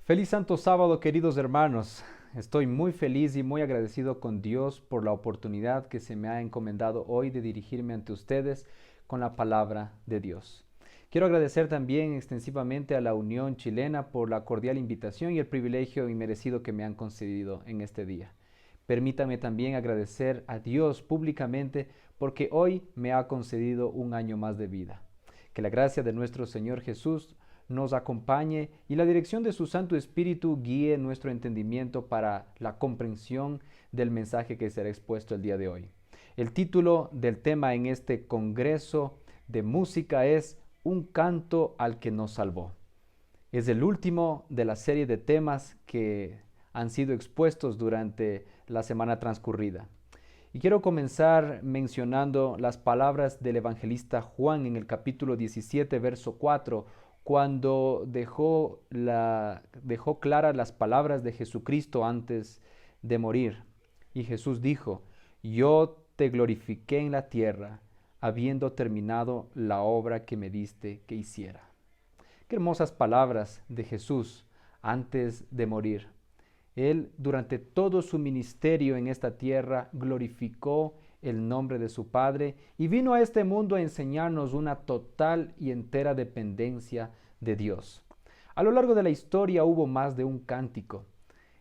Feliz Santo Sábado, queridos hermanos. Estoy muy feliz y muy agradecido con Dios por la oportunidad que se me ha encomendado hoy de dirigirme ante ustedes con la palabra de Dios. Quiero agradecer también extensivamente a la Unión Chilena por la cordial invitación y el privilegio inmerecido que me han concedido en este día. Permítame también agradecer a Dios públicamente porque hoy me ha concedido un año más de vida. Que la gracia de nuestro Señor Jesús nos acompañe y la dirección de su Santo Espíritu guíe nuestro entendimiento para la comprensión del mensaje que será expuesto el día de hoy. El título del tema en este congreso de música es Un canto al que nos salvó. Es el último de la serie de temas que han sido expuestos durante la semana transcurrida. Y quiero comenzar mencionando las palabras del evangelista Juan en el capítulo 17, verso 4, cuando dejó claras las palabras de Jesucristo antes de morir. Y Jesús dijo, yo te glorifiqué en la tierra, habiendo terminado la obra que me diste que hiciera. Qué hermosas palabras de Jesús antes de morir. Él durante todo su ministerio en esta tierra glorificó el nombre de su Padre y vino a este mundo a enseñarnos una total y entera dependencia de Dios. A lo largo de la historia hubo más de un cántico.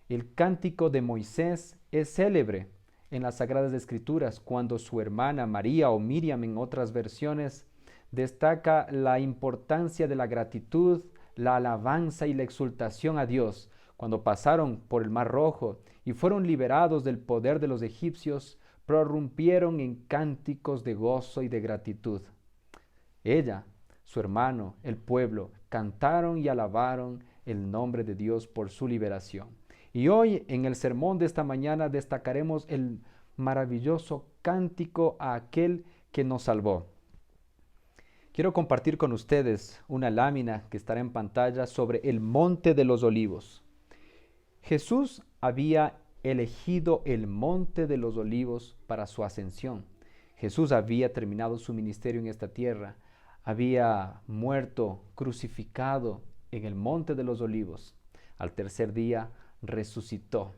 El cántico de Moisés es célebre en las Sagradas Escrituras cuando su hermana María o Miriam en otras versiones destaca la importancia de la gratitud, la alabanza y la exultación a Dios cuando pasaron por el Mar Rojo y fueron liberados del poder de los egipcios, prorrumpieron en cánticos de gozo y de gratitud. Ella, su hermano, el pueblo, cantaron y alabaron el nombre de Dios por su liberación. Y hoy en el sermón de esta mañana destacaremos el maravilloso cántico a aquel que nos salvó. Quiero compartir con ustedes una lámina que estará en pantalla sobre el Monte de los Olivos. Jesús había elegido el Monte de los Olivos para su ascensión. Jesús había terminado su ministerio en esta tierra, había muerto, crucificado en el Monte de los Olivos. Al tercer día resucitó,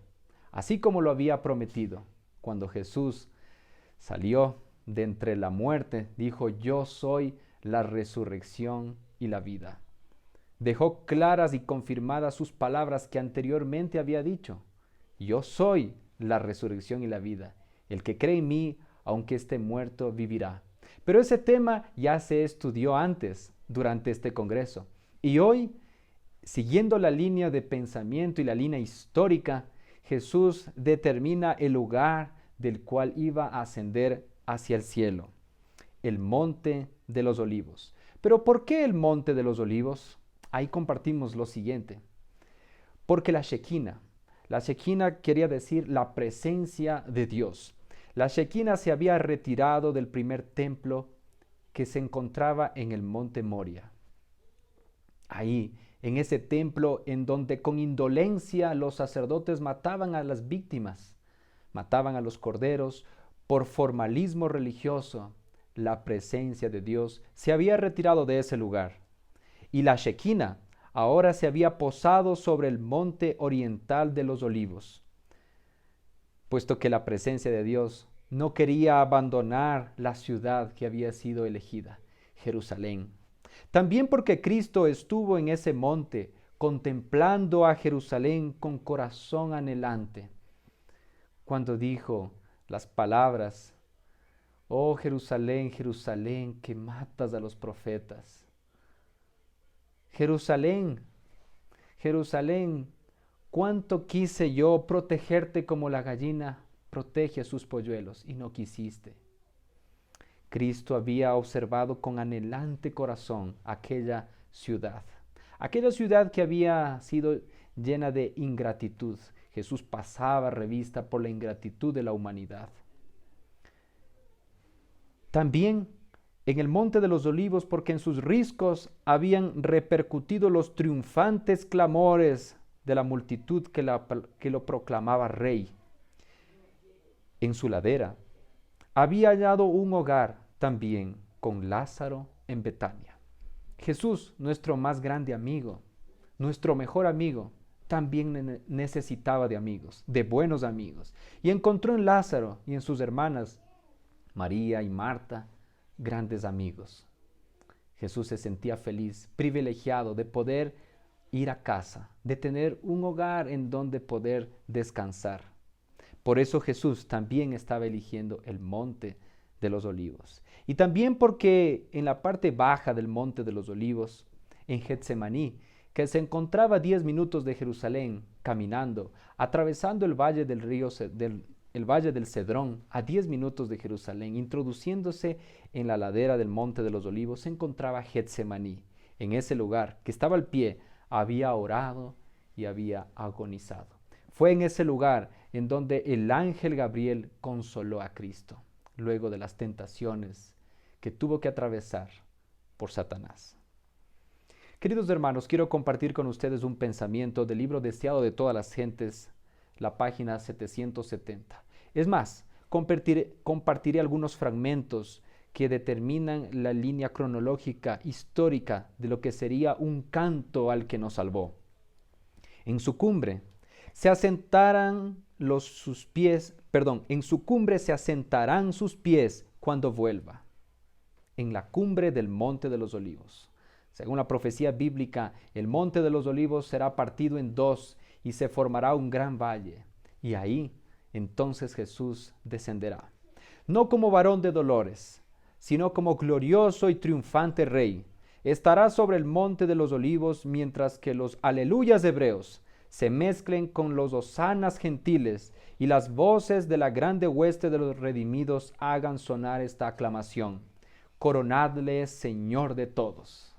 así como lo había prometido. Cuando Jesús salió de entre la muerte, dijo, yo soy la resurrección y la vida. Dejó claras y confirmadas sus palabras que anteriormente había dicho. Yo soy la resurrección y la vida. El que cree en mí, aunque esté muerto, vivirá. Pero ese tema ya se estudió antes, durante este congreso. Y hoy, siguiendo la línea de pensamiento y la línea histórica, Jesús determina el lugar del cual iba a ascender hacia el cielo. El Monte de los Olivos. ¿Pero por qué el Monte de los Olivos? Ahí compartimos lo siguiente. Porque la Shekinah quería decir la presencia de Dios. La Shekinah se había retirado del primer templo que se encontraba en el monte Moria. Ahí, en ese templo en donde con indolencia los sacerdotes mataban a las víctimas, mataban a los corderos por formalismo religioso, la presencia de Dios se había retirado de ese lugar. Y la Shekinah ahora se había posado sobre el monte oriental de los Olivos, puesto que la presencia de Dios no quería abandonar la ciudad que había sido elegida, Jerusalén. También porque Cristo estuvo en ese monte contemplando a Jerusalén con corazón anhelante, cuando dijo las palabras, oh Jerusalén, Jerusalén, que matas a los profetas. Jerusalén, Jerusalén, cuánto quise yo protegerte como la gallina protege a sus polluelos y no quisiste. Cristo había observado con anhelante corazón aquella ciudad que había sido llena de ingratitud. Jesús pasaba revista por la ingratitud de la humanidad. También en el Monte de los Olivos, porque en sus riscos habían repercutido los triunfantes clamores de la multitud que lo proclamaba rey. En su ladera había hallado un hogar también con Lázaro en Betania. Jesús, nuestro más grande amigo, nuestro mejor amigo, también necesitaba de amigos, de buenos amigos. Y encontró en Lázaro y en sus hermanas, María y Marta, grandes amigos. Jesús se sentía feliz, privilegiado de poder ir a casa, de tener un hogar en donde poder descansar. Por eso Jesús también estaba eligiendo el monte de los olivos. Y también porque en la parte baja del monte de los olivos, en Getsemaní, que se encontraba a 10 minutos de Jerusalén, caminando, atravesando el valle del río, el valle del Cedrón, a 10 minutos de Jerusalén, introduciéndose en la ladera del monte de los olivos, se encontraba Getsemaní. En ese lugar, que estaba al pie, había orado y había agonizado. Fue en ese lugar en donde el ángel Gabriel consoló a Cristo, luego de las tentaciones que tuvo que atravesar por Satanás. Queridos hermanos, quiero compartir con ustedes un pensamiento del libro Deseado de todas las gentes, la página 770. Es más, compartiré algunos fragmentos que determinan la línea cronológica histórica de lo que sería un canto al que nos salvó. En su cumbre se asentarán sus pies cuando vuelva. En la cumbre del Monte de los Olivos. Según la profecía bíblica, el Monte de los Olivos será partido en dos y se formará un gran valle. Y ahí, entonces Jesús descenderá. No como varón de dolores, sino como glorioso y triunfante rey. Estará sobre el Monte de los Olivos mientras que los aleluyas hebreos se mezclen con los hosanas gentiles y las voces de la grande hueste de los redimidos hagan sonar esta aclamación. Coronadle Señor de todos.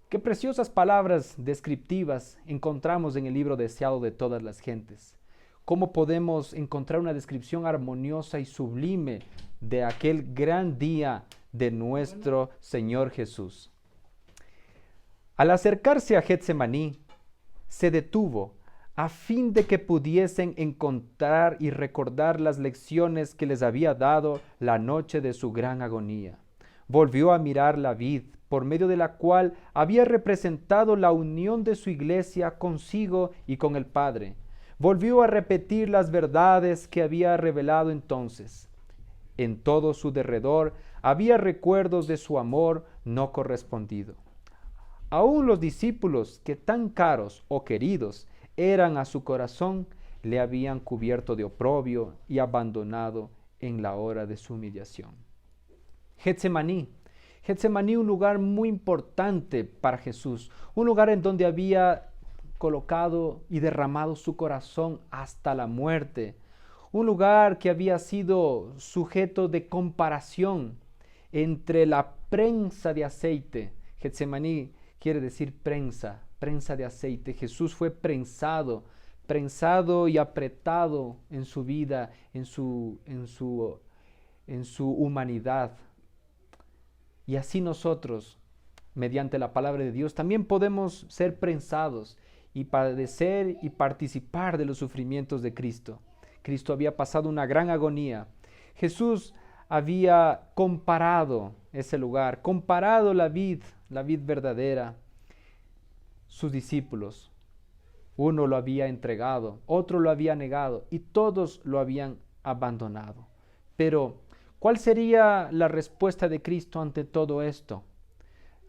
Qué preciosas palabras descriptivas encontramos en el libro Deseado de todas las gentes. ¿Cómo podemos encontrar una descripción armoniosa y sublime de aquel gran día de nuestro Señor Jesús? Al acercarse a Getsemaní, se detuvo a fin de que pudiesen encontrar y recordar las lecciones que les había dado la noche de su gran agonía. Volvió a mirar la vid, por medio de la cual había representado la unión de su iglesia consigo y con el Padre. Volvió a repetir las verdades que había revelado entonces. En todo su derredor había recuerdos de su amor no correspondido. Aún los discípulos que tan caros o queridos eran a su corazón, le habían cubierto de oprobio y abandonado en la hora de su humillación. Getsemaní, un lugar muy importante para Jesús, un lugar en donde había colocado y derramado su corazón hasta la muerte, un lugar que había sido sujeto de comparación entre la prensa de aceite. Getsemaní quiere decir prensa de aceite. Jesús fue prensado y apretado en su vida, en su humanidad. Y así nosotros, mediante la palabra de Dios, también podemos ser prensados y padecer y participar de los sufrimientos de Cristo. Cristo había pasado una gran agonía. Jesús había comparado ese lugar, comparado la vid verdadera. Sus discípulos, uno lo había entregado, otro lo había negado y todos lo habían abandonado. Pero, ¿cuál sería la respuesta de Cristo ante todo esto?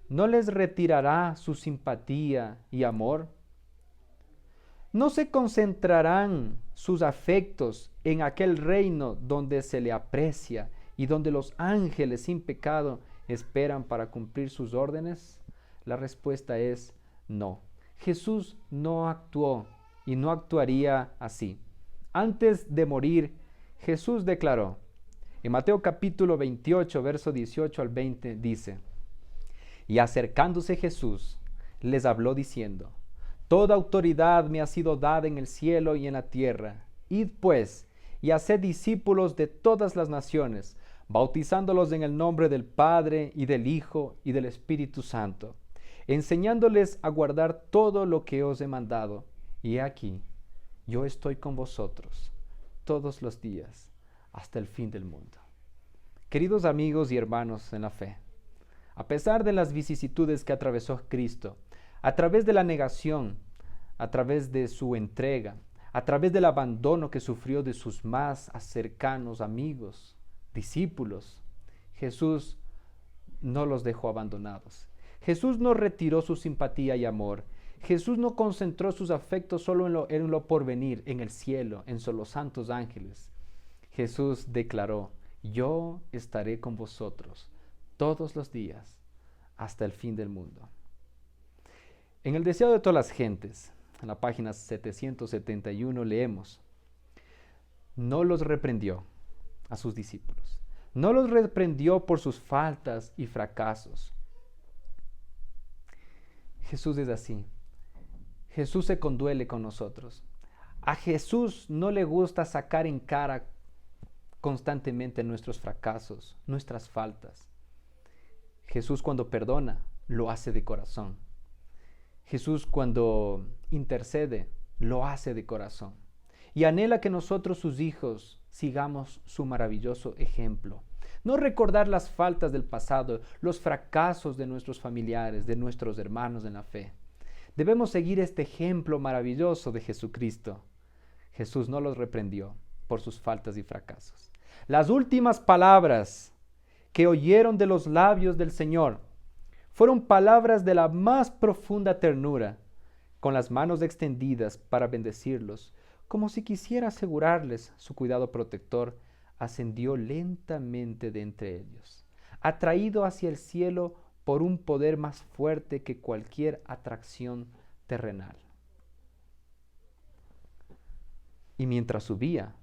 ¿No les retirará su simpatía y amor? ¿No se concentrarán sus afectos en aquel reino donde se le aprecia y donde los ángeles sin pecado esperan para cumplir sus órdenes? La respuesta es no. Jesús no actuó y no actuaría así. Antes de morir, Jesús declaró, en Mateo capítulo 28, verso 18 al 20, dice, y acercándose Jesús, les habló diciendo, toda autoridad me ha sido dada en el cielo y en la tierra. Id pues, y haced discípulos de todas las naciones, bautizándolos en el nombre del Padre y del Hijo y del Espíritu Santo, enseñándoles a guardar todo lo que os he mandado. Y he aquí, yo estoy con vosotros todos los días, hasta el fin del mundo. Queridos amigos y hermanos en la fe, a pesar de las vicisitudes que atravesó Cristo, a través de la negación, a través de su entrega, a través del abandono que sufrió de sus más cercanos amigos, discípulos. Jesús no los dejó abandonados. Jesús no retiró su simpatía y amor. Jesús no concentró sus afectos solo en lo porvenir, en el cielo, en los santos ángeles. Jesús declaró: yo estaré con vosotros todos los días hasta el fin del mundo. En el deseo de todas las gentes, en la página 771 leemos: no los reprendió a sus discípulos, no los reprendió por sus faltas y fracasos. Jesús es así. Jesús se conduele con nosotros. A Jesús no le gusta sacar en cara constantemente nuestros fracasos, nuestras faltas. Jesús cuando perdona, lo hace de corazón. Jesús cuando intercede, lo hace de corazón. Y anhela que nosotros, sus hijos, sigamos su maravilloso ejemplo. No recordar las faltas del pasado, los fracasos de nuestros familiares, de nuestros hermanos en la fe. Debemos seguir este ejemplo maravilloso de Jesucristo. Jesús no los reprendió por sus faltas y fracasos. Las últimas palabras que oyeron de los labios del Señor fueron palabras de la más profunda ternura, con las manos extendidas para bendecirlos, como si quisiera asegurarles su cuidado protector. Ascendió lentamente de entre ellos, atraído hacia el cielo por un poder más fuerte que cualquier atracción terrenal. Y mientras subía,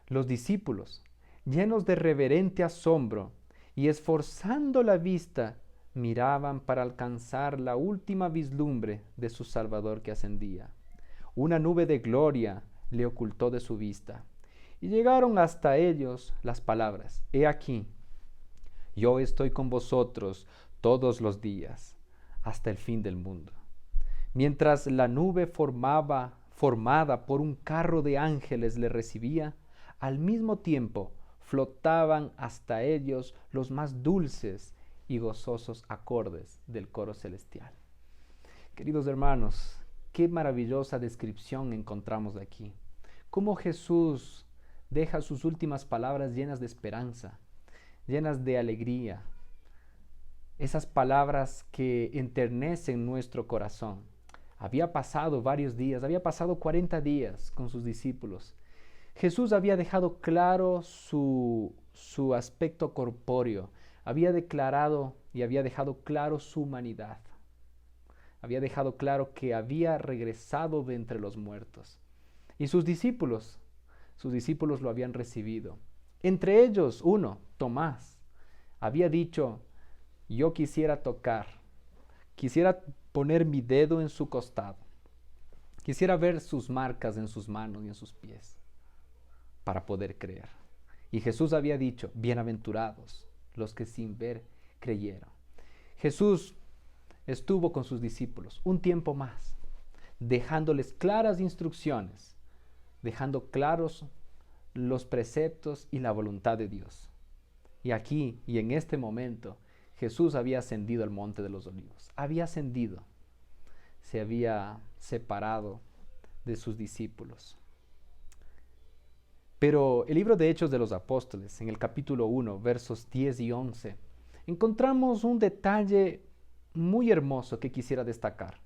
los discípulos, llenos de reverente asombro y esforzando la vista, miraban para alcanzar la última vislumbre de su Salvador que ascendía. Una nube de gloria le ocultó de su vista. Y llegaron hasta ellos las palabras: he aquí, yo estoy con vosotros todos los días, hasta el fin del mundo. Mientras la nube formada por un carro de ángeles le recibía, al mismo tiempo flotaban hasta ellos los más dulces y gozosos acordes del coro celestial. Queridos hermanos, qué maravillosa descripción encontramos aquí. Cómo Jesús deja sus últimas palabras llenas de esperanza, llenas de alegría. Esas palabras que enternecen nuestro corazón. Había pasado varios días, había pasado 40 días con sus discípulos. Jesús había dejado claro su aspecto corpóreo, había declarado y había dejado claro su humanidad. Había dejado claro que había regresado de entre los muertos. Y sus discípulos lo habían recibido. Entre ellos, uno, Tomás, había dicho: yo quisiera tocar, quisiera poner mi dedo en su costado, quisiera ver sus marcas en sus manos y en sus pies, para poder creer. Y Jesús había dicho: bienaventurados los que sin ver creyeron. Jesús estuvo con sus discípulos un tiempo más, dejándoles claras instrucciones, dejando claros los preceptos y la voluntad de Dios. Y aquí y en este momento, Jesús había ascendido al monte de los olivos. Había ascendido. Se había separado de sus discípulos. Pero el libro de Hechos de los Apóstoles, en el capítulo 1, versos 10 y 11, encontramos un detalle muy hermoso que quisiera destacar.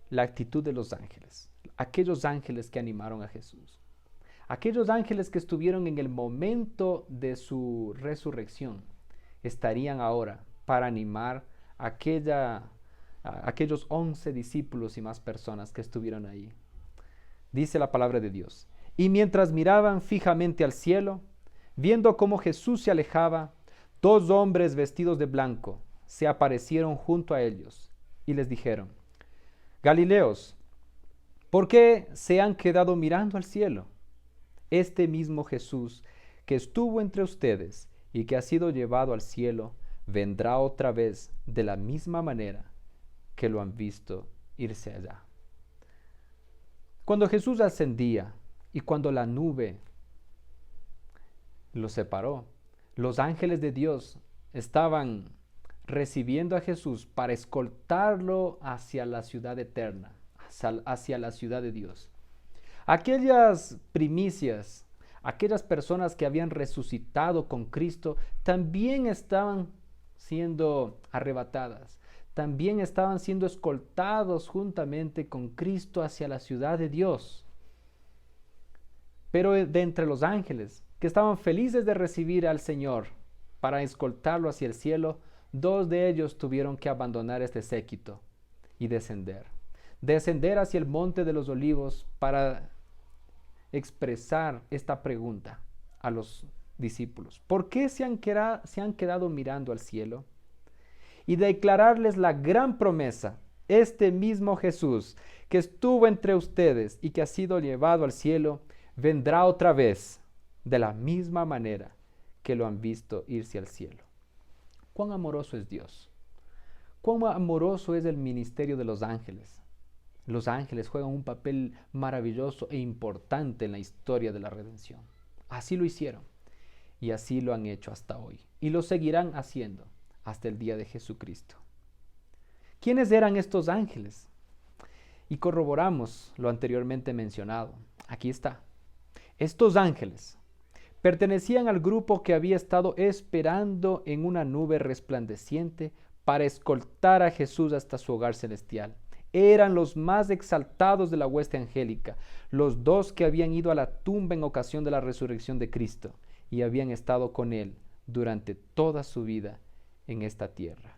La actitud de los ángeles. Aquellos ángeles que animaron a Jesús. Aquellos ángeles que estuvieron en el momento de su resurrección, estarían ahora para animar a aquellos 11 discípulos y más personas que estuvieron ahí. Dice la palabra de Dios: y mientras miraban fijamente al cielo, viendo cómo Jesús se alejaba, 2 hombres vestidos de blanco se aparecieron junto a ellos y les dijeron: Galileos, ¿por qué se han quedado mirando al cielo? Este mismo Jesús que estuvo entre ustedes y que ha sido llevado al cielo, vendrá otra vez de la misma manera que lo han visto irse allá. Cuando Jesús ascendía y cuando la nube lo separó, los ángeles de Dios estaban recibiendo a Jesús para escoltarlo hacia la ciudad eterna, hacia la ciudad de Dios. Aquellas primicias, aquellas personas que habían resucitado con Cristo, también estaban siendo arrebatadas, también estaban siendo escoltados juntamente con Cristo hacia la ciudad de Dios. Pero de entre los ángeles, que estaban felices de recibir al Señor para escoltarlo hacia el cielo, 2 de ellos tuvieron que abandonar este séquito y descender hacia el monte de los olivos para expresar esta pregunta a los discípulos. ¿Por qué se han quedado mirando al cielo? Y declararles la gran promesa, este mismo Jesús que estuvo entre ustedes y que ha sido llevado al cielo, vendrá otra vez de la misma manera que lo han visto irse al cielo. ¿Cuán amoroso es Dios? ¿Cuán amoroso es el ministerio de los ángeles? Los ángeles juegan un papel maravilloso e importante en la historia de la redención. Así lo hicieron y así lo han hecho hasta hoy y lo seguirán haciendo hasta el día de Jesucristo. ¿Quiénes eran estos ángeles? Y corroboramos lo anteriormente mencionado. Aquí está. Estos ángeles pertenecían al grupo que había estado esperando en una nube resplandeciente para escoltar a Jesús hasta su hogar celestial. Eran los más exaltados de la hueste angélica, los 2 que habían ido a la tumba en ocasión de la resurrección de Cristo y habían estado con Él durante toda su vida en esta tierra.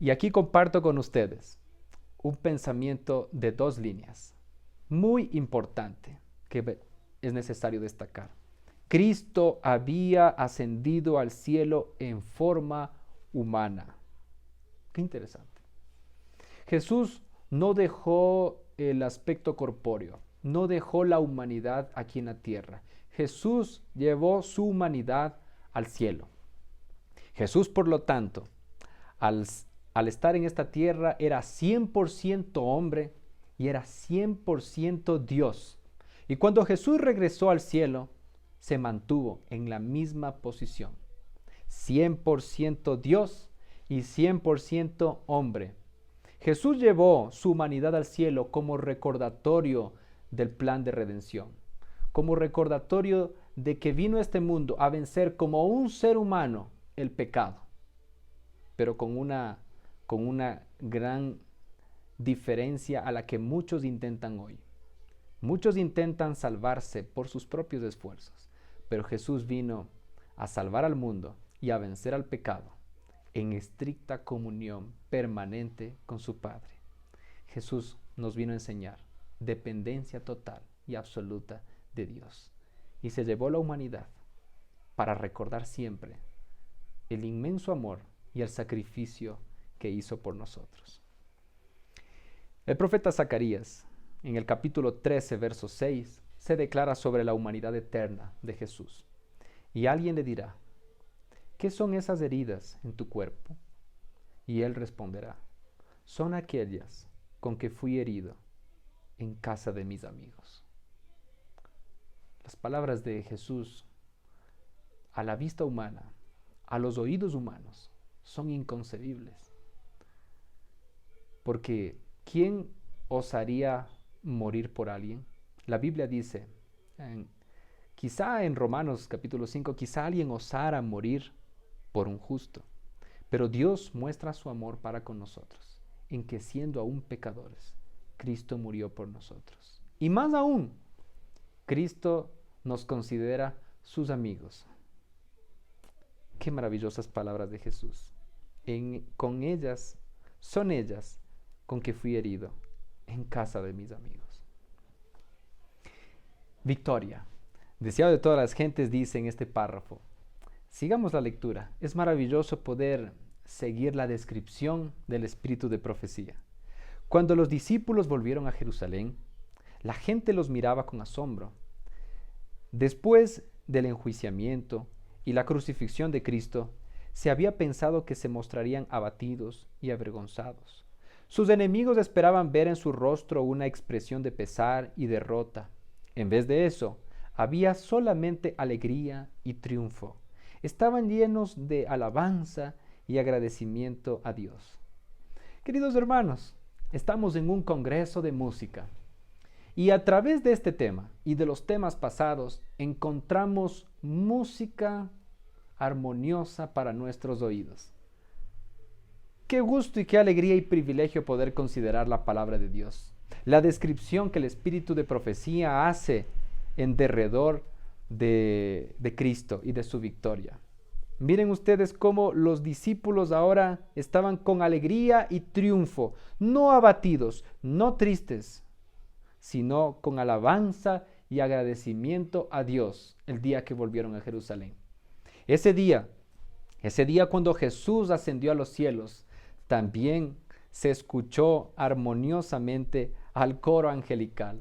Y aquí comparto con ustedes un pensamiento de 2 líneas, muy importante, que es necesario destacar. Cristo había ascendido al cielo en forma humana. Qué interesante. Jesús no dejó el aspecto corpóreo, no dejó la humanidad aquí en la tierra. Jesús llevó su humanidad al cielo. Jesús, por lo tanto, al estar en esta tierra, era 100% hombre y era 100% Dios. Y cuando Jesús regresó al cielo, se mantuvo en la misma posición. 100% Dios y 100% hombre. Jesús llevó su humanidad al cielo como recordatorio del plan de redención, como recordatorio de que vino a este mundo a vencer como un ser humano el pecado, pero con una gran diferencia a la que muchos intentan hoy. Muchos intentan salvarse por sus propios esfuerzos, pero Jesús vino a salvar al mundo y a vencer al pecado en estricta comunión permanente con su Padre. Jesús nos vino a enseñar dependencia total y absoluta de Dios y se llevó la humanidad para recordar siempre el inmenso amor y el sacrificio que hizo por nosotros. El profeta Zacarías, en el capítulo 13, verso 6, se declara sobre la humanidad eterna de Jesús. Y alguien le dirá, ¿qué son esas heridas en tu cuerpo? Y él responderá, son aquellas con que fui herido en casa de mis amigos. Las palabras de Jesús, a la vista humana, a los oídos humanos, son inconcebibles. Porque ¿quién osaría morir por alguien? La Biblia dice, quizá en Romanos capítulo 5, quizá alguien osara morir por un justo. Pero Dios muestra su amor para con nosotros, en que siendo aún pecadores, Cristo murió por nosotros. Y más aún, Cristo nos considera sus amigos. Qué maravillosas palabras de Jesús. Son ellas con que fui herido en casa de mis amigos. Victoria, deseado de todas las gentes, dice en este párrafo. Sigamos la lectura. Es maravilloso poder seguir la descripción del espíritu de profecía. Cuando los discípulos volvieron a Jerusalén, la gente los miraba con asombro. Después del enjuiciamiento y la crucifixión de Cristo, se había pensado que se mostrarían abatidos y avergonzados. Sus enemigos esperaban ver en su rostro una expresión de pesar y derrota. En vez de eso, había solamente alegría y triunfo. Estaban llenos de alabanza y agradecimiento a Dios. Queridos hermanos, estamos en un congreso de música y a través de este tema y de los temas pasados encontramos música armoniosa para nuestros oídos. Qué gusto y qué alegría y privilegio poder considerar la palabra de Dios, la descripción que el espíritu de profecía hace en derredor de Cristo y de su victoria. Miren ustedes cómo los discípulos ahora estaban con alegría y triunfo, no abatidos, no tristes, sino con alabanza y agradecimiento a Dios el día que volvieron a Jerusalén. Ese día cuando Jesús ascendió a los cielos, también se escuchó armoniosamente al coro angelical.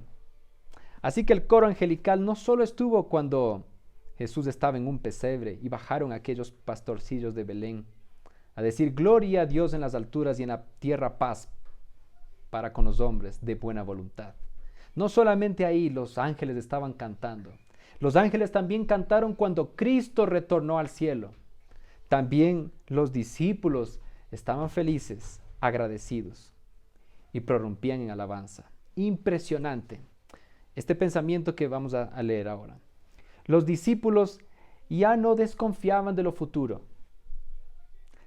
Así que el coro angelical no solo estuvo cuando Jesús estaba en un pesebre y bajaron aquellos pastorcillos de Belén a decir gloria a Dios en las alturas y en la tierra paz para con los hombres de buena voluntad. No solamente ahí los ángeles estaban cantando. Los ángeles también cantaron cuando Cristo retornó al cielo. También los discípulos estaban felices, agradecidos y prorrumpían en alabanza. Impresionante este pensamiento que vamos a leer ahora. Los discípulos ya no desconfiaban de lo futuro.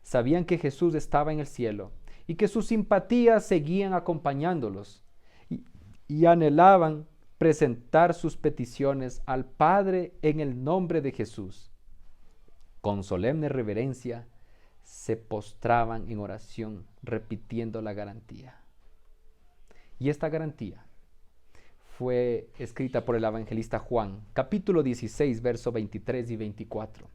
Sabían que Jesús estaba en el cielo y que sus simpatías seguían acompañándolos y anhelaban presentar sus peticiones al Padre en el nombre de Jesús. Con solemne reverencia se postraban en oración repitiendo la garantía. Y esta garantía fue escrita por el evangelista Juan, capítulo 16, versos 23 y 24.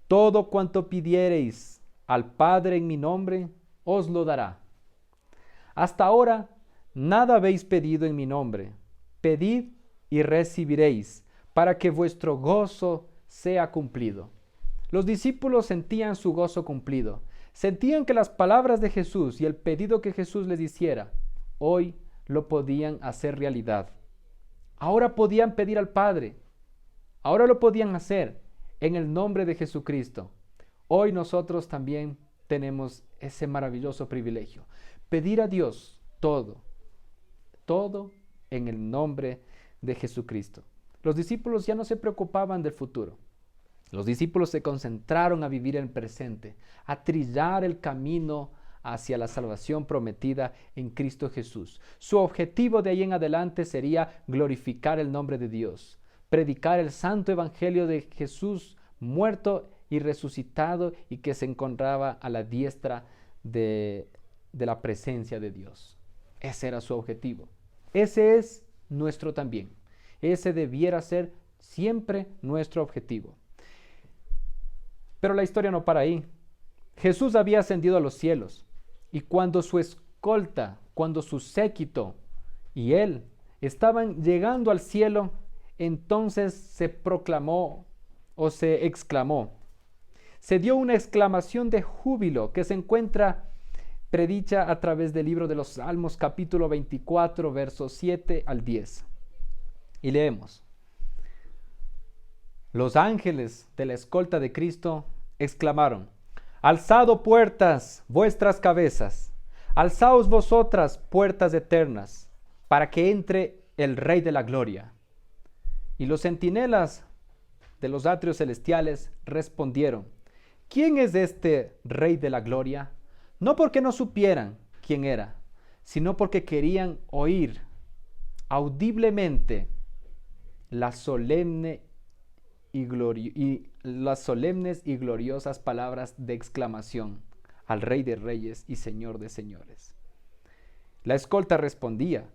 Todo cuanto pidiereis al Padre en mi nombre, os lo dará. Hasta ahora nada habéis pedido en mi nombre. Pedid y recibiréis, para que vuestro gozo sea cumplido. Los discípulos sentían su gozo cumplido. Sentían que las palabras de Jesús y el pedido que Jesús les hiciera, hoy lo podían hacer realidad. Ahora podían pedir al Padre. Ahora lo podían hacer en el nombre de Jesucristo. Hoy nosotros también tenemos ese maravilloso privilegio. Pedir a Dios todo en el nombre de Jesucristo. Los discípulos ya no se preocupaban del futuro. Los discípulos se concentraron a vivir el presente, a trillar el camino hacia la salvación prometida en Cristo Jesús. Su objetivo de ahí en adelante sería glorificar el nombre de Dios, predicar el santo evangelio de Jesús muerto y resucitado y que se encontraba a la diestra de la presencia de Dios. Ese era su objetivo. Ese es nuestro también. Ese debiera ser siempre nuestro objetivo. Pero la historia no para ahí. Jesús había ascendido a los cielos y cuando su escolta, cuando su séquito y él estaban llegando al cielo, entonces se proclamó o se exclamó. Se dio una exclamación de júbilo que se encuentra predicha a través del libro de los Salmos, capítulo 24, versos 7 al 10. Y leemos: Los ángeles de la escolta de Cristo exclamaron: Alzado puertas vuestras cabezas, alzaos vosotras puertas eternas, para que entre el Rey de la Gloria. Y los centinelas de los atrios celestiales respondieron: ¿Quién es este Rey de la Gloria? No porque no supieran quién era, sino porque querían oír audiblemente las solemnes y gloriosas palabras de exclamación al Rey de Reyes y Señor de Señores. La escolta respondía: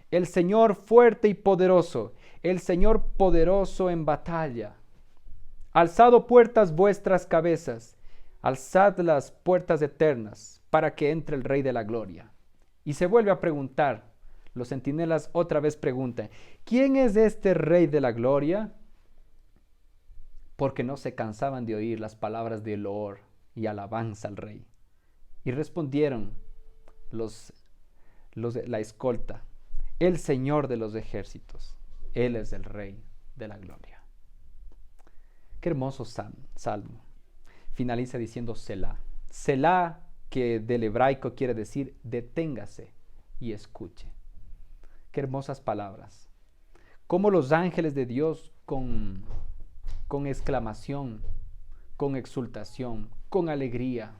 El Señor fuerte y poderoso, el Señor poderoso en batalla. Alzado puertas vuestras cabezas, alzad las puertas eternas, para que entre el Rey de la Gloria. Y se vuelve a preguntar, los centinelas otra vez preguntan: ¿Quién es este Rey de la Gloria? Porque no se cansaban de oír las palabras de loor y alabanza al Rey. Y respondieron la escolta: El Señor de los ejércitos, Él es el Rey de la Gloria. Qué hermoso salmo. Finaliza diciendo Selah. Selah, que del hebraico quiere decir deténgase y escuche. Qué hermosas palabras. Cómo los ángeles de Dios con exclamación, con exultación, con alegría,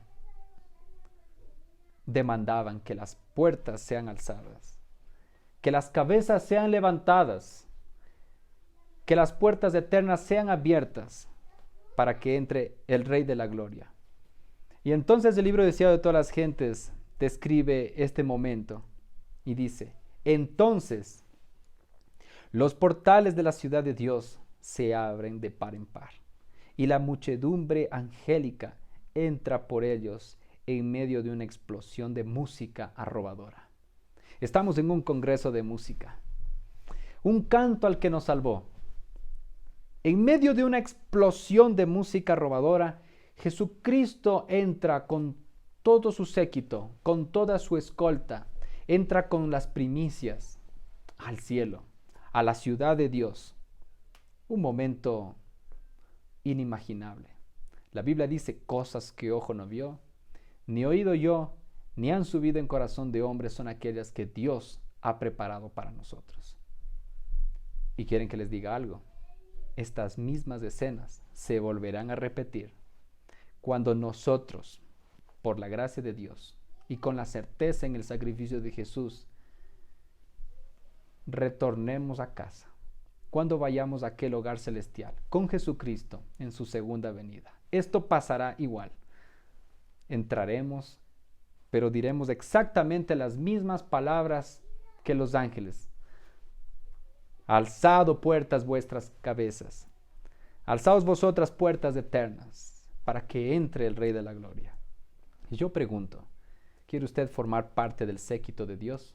demandaban que las puertas sean alzadas, que las cabezas sean levantadas, que las puertas eternas sean abiertas para que entre el Rey de la Gloria. Y entonces el libro deseado de todas las gentes describe este momento y dice: entonces los portales de la ciudad de Dios se abren de par en par, y la muchedumbre angélica entra por ellos en medio de una explosión de música arrobadora. Estamos en un congreso de música, un canto al que nos salvó. En medio de una explosión de música arrobadora, Jesucristo entra con todo su séquito, con toda su escolta, entra con las primicias al cielo, a la ciudad de Dios. Un momento inimaginable. La Biblia dice: cosas que ojo no vio, ni oído yo, ni han subido en corazón de hombre, son aquellas que Dios ha preparado para nosotros. Y quieren que les diga algo: estas mismas escenas se volverán a repetir cuando nosotros, por la gracia de Dios y con la certeza en el sacrificio de Jesús, retornemos a casa, cuando vayamos a aquel hogar celestial con Jesucristo en su segunda venida. Esto pasará igual. Entraremos, pero diremos exactamente las mismas palabras que los ángeles: alzado puertas vuestras cabezas, alzaos vosotras puertas eternas, para que entre el Rey de la Gloria. Y yo pregunto: ¿quiere usted formar parte del séquito de Dios?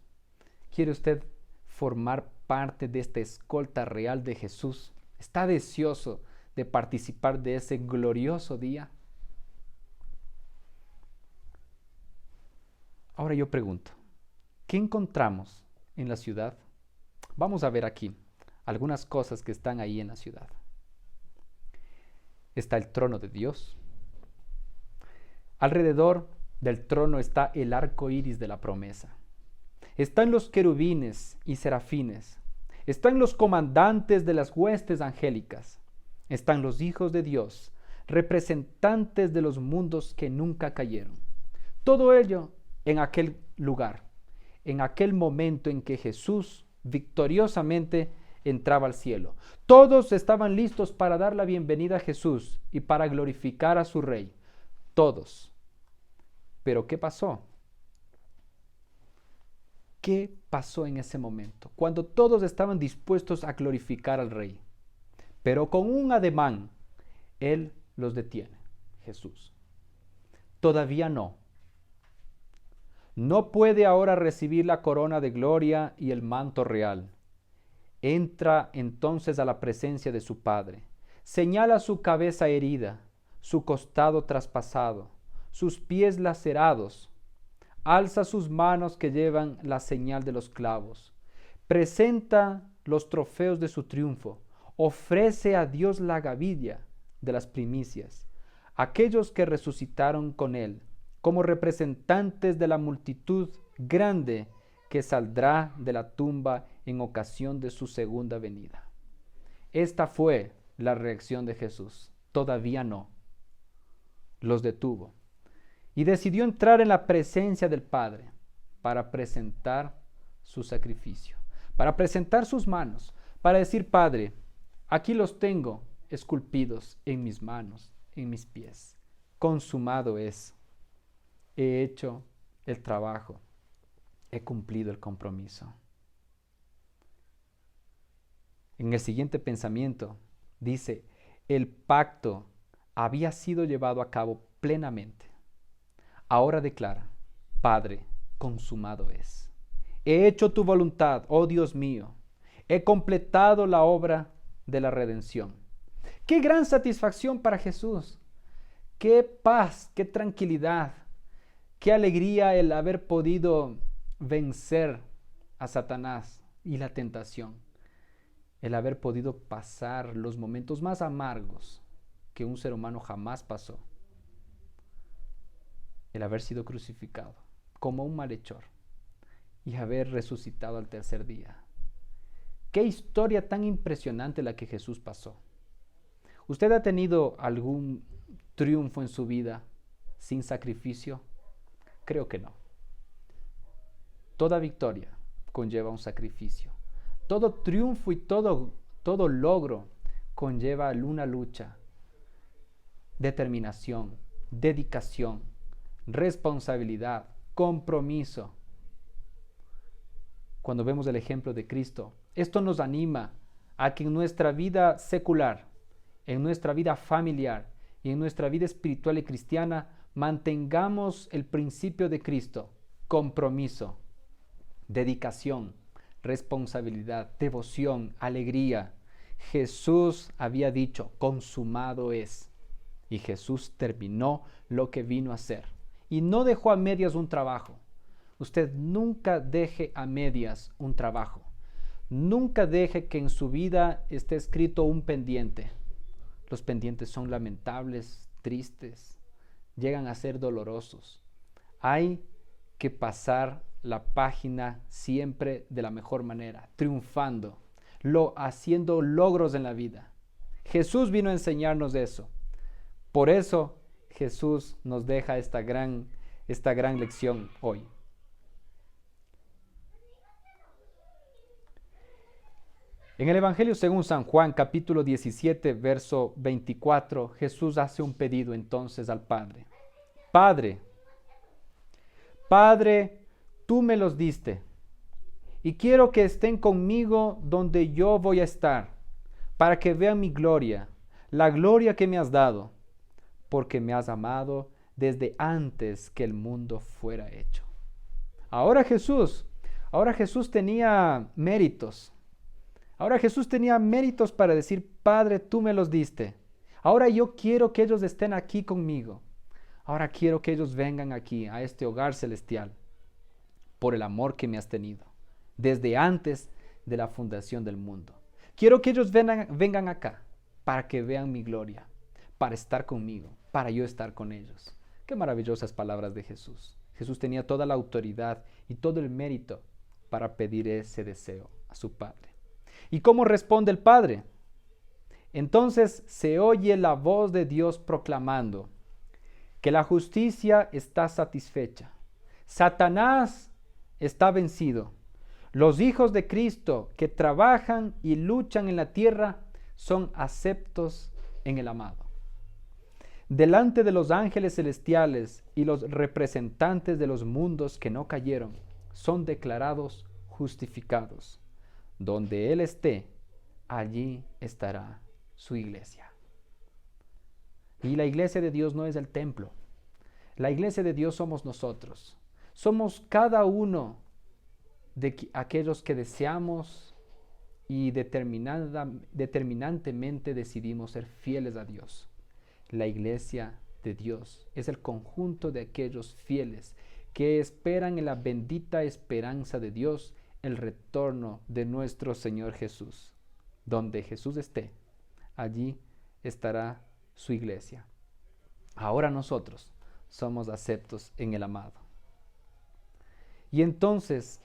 ¿Quiere usted formar parte de esta escolta real de Jesús? ¿Está deseoso de participar de ese glorioso día? Ahora yo pregunto: ¿qué encontramos en la ciudad? Vamos a ver aquí algunas cosas que están ahí en la ciudad. Está el trono de Dios. Alrededor del trono está el arco iris de la promesa. Están los querubines y serafines. Están los comandantes de las huestes angélicas. Están los hijos de Dios, representantes de los mundos que nunca cayeron. Todo ello en aquel lugar, en aquel momento en que Jesús victoriosamente entraba al cielo. Todos estaban listos para dar la bienvenida a Jesús y para glorificar a su Rey. Todos. Pero ¿qué pasó? ¿Qué pasó en ese momento? Cuando todos estaban dispuestos a glorificar al Rey. Pero con un ademán, Él los detiene, Jesús. Todavía no. No puede ahora recibir la corona de gloria y el manto real. Entra entonces a la presencia de su Padre. Señala su cabeza herida, su costado traspasado, sus pies lacerados. Alza sus manos que llevan la señal de los clavos. Presenta los trofeos de su triunfo. Ofrece a Dios la gavilla de las primicias. Aquellos que resucitaron con Él, como representantes de la multitud grande que saldrá de la tumba en ocasión de su segunda venida. Esta fue la reacción de Jesús. Todavía no. Los detuvo y decidió entrar en la presencia del Padre para presentar su sacrificio, para presentar sus manos, para decir: Padre, aquí los tengo esculpidos en mis manos, en mis pies. Consumado es. He hecho el trabajo. He cumplido el compromiso. En el siguiente pensamiento dice: el pacto había sido llevado a cabo plenamente. Ahora declara: Padre, consumado es. He hecho tu voluntad, oh Dios mío. He completado la obra de la redención. Qué gran satisfacción para Jesús. Qué paz, qué tranquilidad, qué alegría el haber podido vencer a Satanás y la tentación. El haber podido pasar los momentos más amargos que un ser humano jamás pasó. el haber sido crucificado como un malhechor y haber resucitado al tercer día. Qué historia tan impresionante la que Jesús pasó. ¿Usted ha tenido algún triunfo en su vida sin sacrificio? Creo que no. Toda victoria conlleva un sacrificio. Todo triunfo y todo logro conlleva una lucha, determinación, dedicación, responsabilidad, compromiso. Cuando vemos el ejemplo de Cristo, esto nos anima a que en nuestra vida secular, en nuestra vida familiar y en nuestra vida espiritual y cristiana mantengamos el principio de Cristo: compromiso, dedicación, responsabilidad, devoción, alegría. Jesús había dicho: consumado es. Y Jesús terminó lo que vino a hacer. Y no dejó a medias un trabajo. Usted nunca deje a medias un trabajo. Nunca deje que en su vida esté escrito un pendiente. Los pendientes son lamentables, tristes, llegan a ser dolorosos. Hay que pasar la página siempre de la mejor manera, triunfando, haciendo logros en la vida. Jesús vino a enseñarnos eso. Por eso Jesús nos deja esta gran lección hoy. En el Evangelio según San Juan, capítulo 17, verso 24, Jesús hace un pedido entonces al Padre. Padre, tú me los diste, y quiero que estén conmigo donde yo voy a estar, para que vean mi gloria, la gloria que me has dado, porque me has amado desde antes que el mundo fuera hecho. Ahora Jesús tenía méritos. Ahora Jesús tenía méritos para decir: Padre, tú me los diste. Ahora yo quiero que ellos estén aquí conmigo. Ahora quiero que ellos vengan aquí, a este hogar celestial, por el amor que me has tenido, desde antes de la fundación del mundo. Quiero que ellos vengan acá, para que vean mi gloria, para estar conmigo, para yo estar con ellos. Qué maravillosas palabras de Jesús. Jesús tenía toda la autoridad y todo el mérito para pedir ese deseo a su Padre. ¿Y cómo responde el Padre? Entonces se oye la voz de Dios proclamando que la justicia está satisfecha. Satanás está vencido. Los hijos de Cristo que trabajan y luchan en la tierra son aceptos en el amado. Delante de los ángeles celestiales y los representantes de los mundos que no cayeron, son declarados justificados. Donde Él esté, allí estará su iglesia. Y la iglesia de Dios no es el templo. La iglesia de Dios somos nosotros. Somos cada uno de aquellos que deseamos y determinantemente decidimos ser fieles a Dios. La iglesia de Dios es el conjunto de aquellos fieles que esperan en la bendita esperanza de Dios, el retorno de nuestro Señor Jesús. Donde Jesús esté, allí estará su iglesia. Ahora nosotros somos aceptos en el amado. Y entonces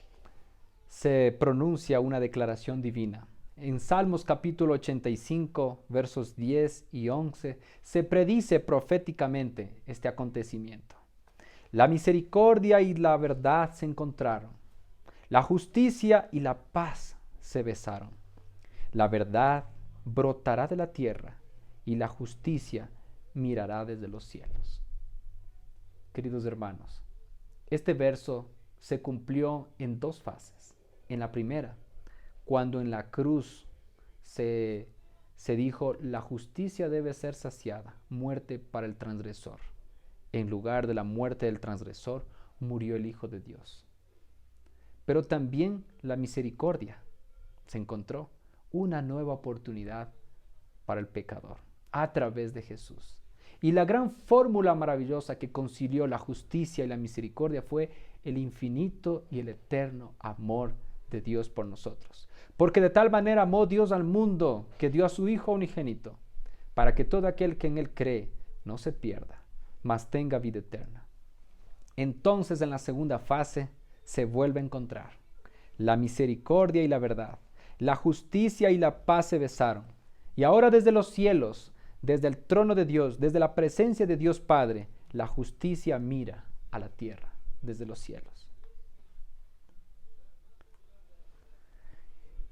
se pronuncia una declaración divina. En Salmos capítulo 85, versos 10 y 11, se predice proféticamente este acontecimiento. La misericordia y la verdad se encontraron. La justicia y la paz se besaron. La verdad brotará de la tierra y la justicia mirará desde los cielos. Queridos hermanos, este verso se cumplió en dos fases. En la primera, cuando en la cruz se dijo: la justicia debe ser saciada, muerte para el transgresor. En lugar de la muerte del transgresor, murió el Hijo de Dios. Pero también la misericordia se encontró una nueva oportunidad para el pecador a través de Jesús. Y la gran fórmula maravillosa que concilió la justicia y la misericordia fue el infinito y el eterno amor de Dios por nosotros. Porque de tal manera amó Dios al mundo que dio a su Hijo unigénito, para que todo aquel que en Él cree no se pierda, mas tenga vida eterna. Entonces en la segunda fase se vuelve a encontrar. La misericordia y la verdad, la justicia y la paz se besaron. Y ahora desde los cielos, desde el trono de Dios, desde la presencia de Dios Padre, la justicia mira a la tierra desde los cielos.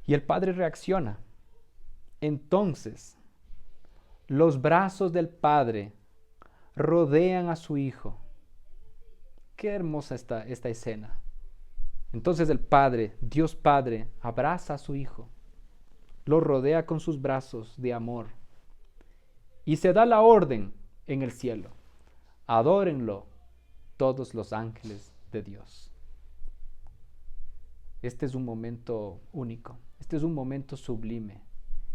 Y el Padre reacciona. Entonces, los brazos del Padre rodean a su Hijo. Qué hermosa esta escena. Entonces el Padre, Dios Padre, abraza a su Hijo, lo rodea con sus brazos de amor y se da la orden en el cielo: adórenlo todos los ángeles de Dios. Este es un momento único, este es un momento sublime.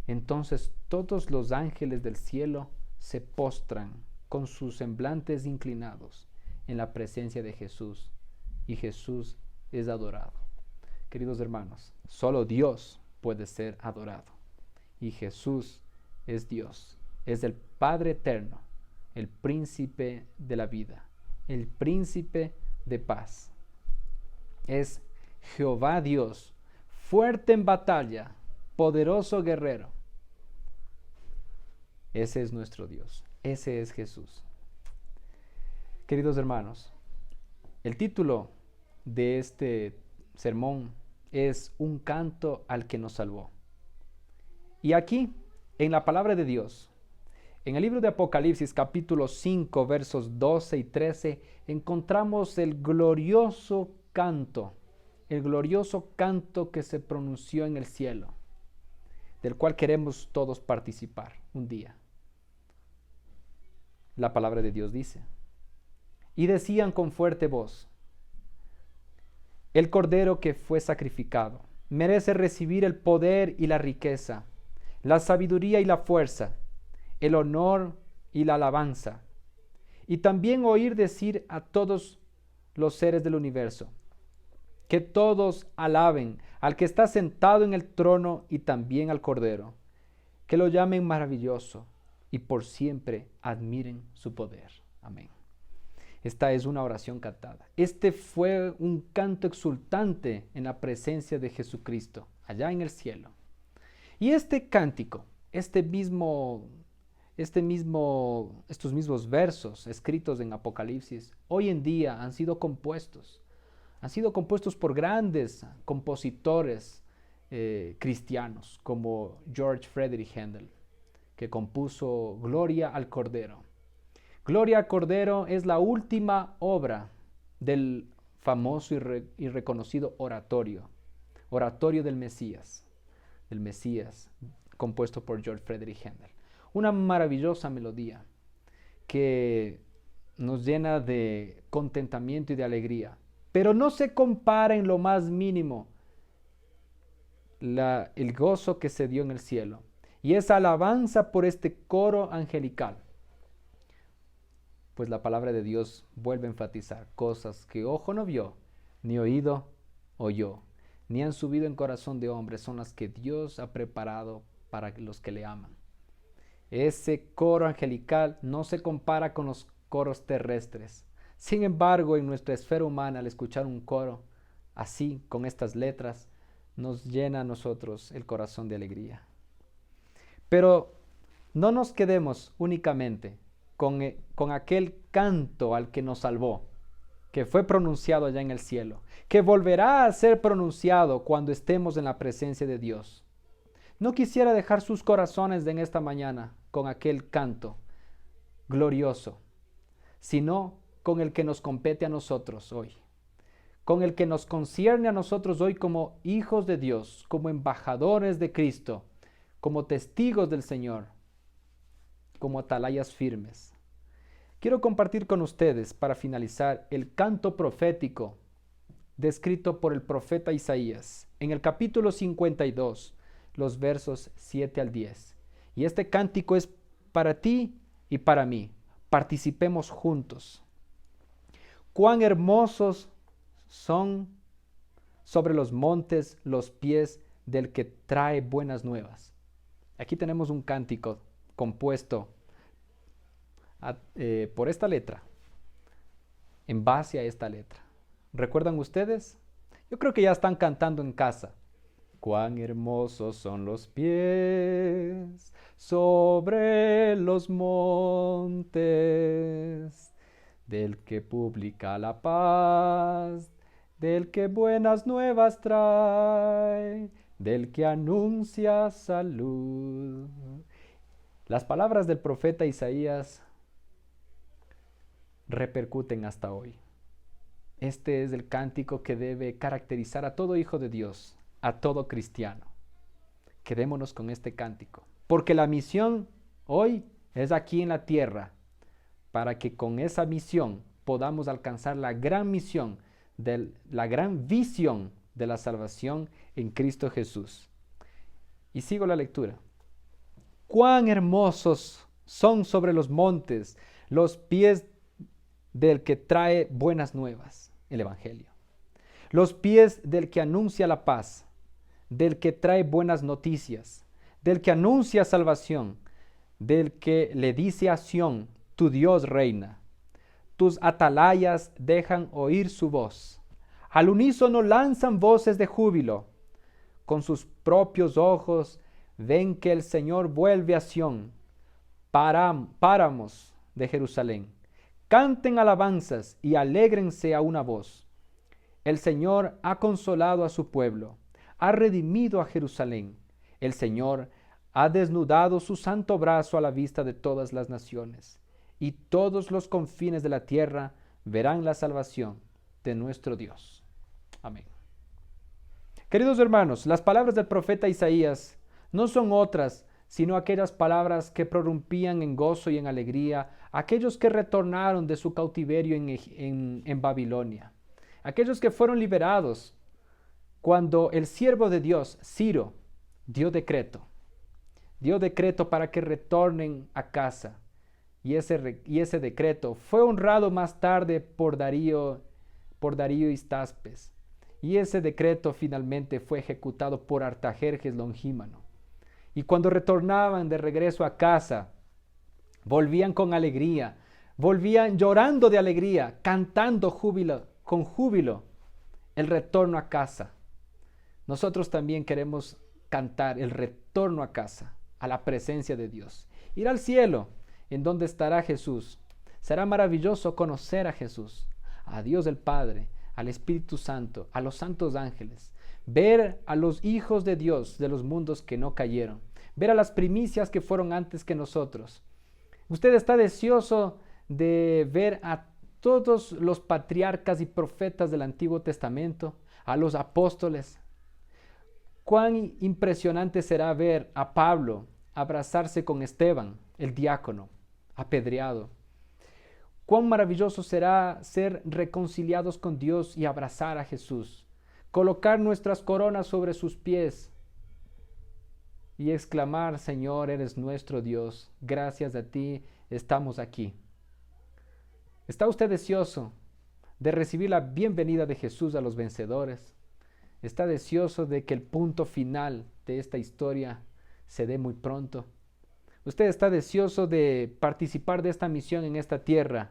Entonces todos los ángeles del cielo se postran con sus semblantes inclinados en la presencia de Jesús, y Jesús es adorado. Queridos hermanos, solo Dios puede ser adorado, y Jesús es Dios, es el Padre eterno, el príncipe de la vida, el príncipe de paz. Es Jehová Dios, fuerte en batalla, poderoso guerrero. Ese es nuestro Dios, ese es Jesús. Queridos hermanos, el título de este sermón es Un canto al que nos salvó. Y aquí, en la palabra de Dios, en el libro de Apocalipsis capítulo 5 versos 12 y 13, encontramos el glorioso canto que se pronunció en el cielo, del cual queremos todos participar un día. La palabra de Dios dice: y decían con fuerte voz: el Cordero que fue sacrificado merece recibir el poder y la riqueza, la sabiduría y la fuerza, el honor y la alabanza, y también oír decir a todos los seres del universo, que todos alaben al que está sentado en el trono y también al Cordero, que lo llamen maravilloso y por siempre admiren su poder. Amén. Esta es una oración cantada. Este fue un canto exultante en la presencia de Jesucristo, allá en el cielo. Y este cántico, estos mismos versos escritos en Apocalipsis, hoy en día han sido compuestos por grandes compositores cristianos, como George Frederick Handel, que compuso Gloria al Cordero. Gloria al Cordero es la última obra del famoso y reconocido oratorio del Mesías, compuesto por George Frederick Handel. Una maravillosa melodía que nos llena de contentamiento y de alegría, pero no se compara en lo más mínimo el gozo que se dio en el cielo, y esa alabanza por este coro angelical. Pues la palabra de Dios vuelve a enfatizar cosas que ojo no vio, ni oído oyó, ni han subido en corazón de hombre, son las que Dios ha preparado para los que le aman. Ese coro angelical no se compara con los coros terrestres. Sin embargo, en nuestra esfera humana, al escuchar un coro así, con estas letras, nos llena a nosotros el corazón de alegría. Pero no nos quedemos únicamente con aquel canto al que nos salvó, que fue pronunciado allá en el cielo, que volverá a ser pronunciado cuando estemos en la presencia de Dios. No quisiera dejar sus corazones en esta mañana con aquel canto glorioso, sino con el que nos compete a nosotros hoy, con el que nos concierne a nosotros hoy como hijos de Dios, como embajadores de Cristo, como testigos del Señor, como atalayas firmes. Quiero compartir con ustedes, para finalizar, el canto profético descrito por el profeta Isaías en el capítulo 52, los versos 7 al 10. Y este cántico es para ti y para mí. Participemos juntos. Cuán hermosos son sobre los montes los pies del que trae buenas nuevas. Aquí tenemos un cántico compuesto por esta letra, en base a esta letra. ¿Recuerdan ustedes? Yo creo que ya están cantando en casa. Cuán hermosos son los pies sobre los montes, del que publica la paz, del que buenas nuevas trae, del que anuncia salud. Las palabras del profeta Isaías repercuten hasta hoy. Este es el cántico que debe caracterizar a todo hijo de Dios, a todo cristiano. Quedémonos con este cántico, porque la misión hoy es aquí en la tierra, para que con esa misión podamos alcanzar la gran misión, la gran visión de la salvación en Cristo Jesús. Y sigo la lectura. Cuán hermosos son sobre los montes los pies del que trae buenas nuevas, el Evangelio. Los pies del que anuncia la paz, del que trae buenas noticias, del que anuncia salvación, del que le dice a Sión, tu Dios reina. Tus atalayas dejan oír su voz. Al unísono lanzan voces de júbilo. Con sus propios ojos ven que el Señor vuelve a Sión, páramos de Jerusalén. Canten alabanzas y alégrense a una voz. El Señor ha consolado a su pueblo, ha redimido a Jerusalén. El Señor ha desnudado su santo brazo a la vista de todas las naciones, y todos los confines de la tierra verán la salvación de nuestro Dios. Amén. Queridos hermanos, las palabras del profeta Isaías no son otras sino aquellas palabras que prorrumpían en gozo y en alegría aquellos que retornaron de su cautiverio en Babilonia, aquellos que fueron liberados cuando el siervo de Dios, Ciro, dio decreto para que retornen a casa. Y ese decreto fue honrado más tarde por Darío Histaspes. Y ese decreto finalmente fue ejecutado por Artajerjes Longímano. Y cuando retornaban de regreso a casa, volvían con alegría, volvían llorando de alegría, cantando con júbilo el retorno a casa. Nosotros también queremos cantar el retorno a casa, a la presencia de Dios. Ir al cielo, en donde estará Jesús. Será maravilloso conocer a Jesús, a Dios el Padre, al Espíritu Santo, a los santos ángeles. Ver a los hijos de Dios de los mundos que no cayeron. Ver a las primicias que fueron antes que nosotros. Usted está deseoso de ver a todos los patriarcas y profetas del Antiguo Testamento, a los apóstoles. Cuán impresionante será ver a Pablo abrazarse con Esteban, el diácono, apedreado. Cuán maravilloso será ser reconciliados con Dios y abrazar a Jesús, colocar nuestras coronas sobre sus pies y exclamar, Señor, eres nuestro Dios, gracias a ti estamos aquí. ¿Está usted deseoso de recibir la bienvenida de Jesús a los vencedores? ¿Está deseoso de que el punto final de esta historia se dé muy pronto? ¿Usted está deseoso de participar de esta misión en esta tierra?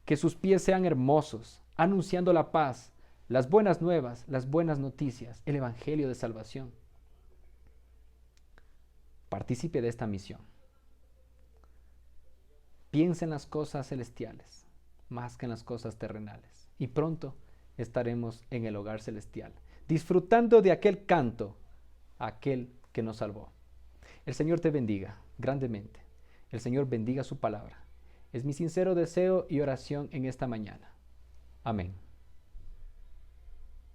Que sus pies sean hermosos, anunciando la paz, las buenas nuevas, las buenas noticias, el evangelio de salvación. Participe de esta misión. Piense en las cosas celestiales, más que en las cosas terrenales. Y pronto estaremos en el hogar celestial, disfrutando de aquel canto, aquel que nos salvó. El Señor te bendiga grandemente. El Señor bendiga su palabra. Es mi sincero deseo y oración en esta mañana. Amén.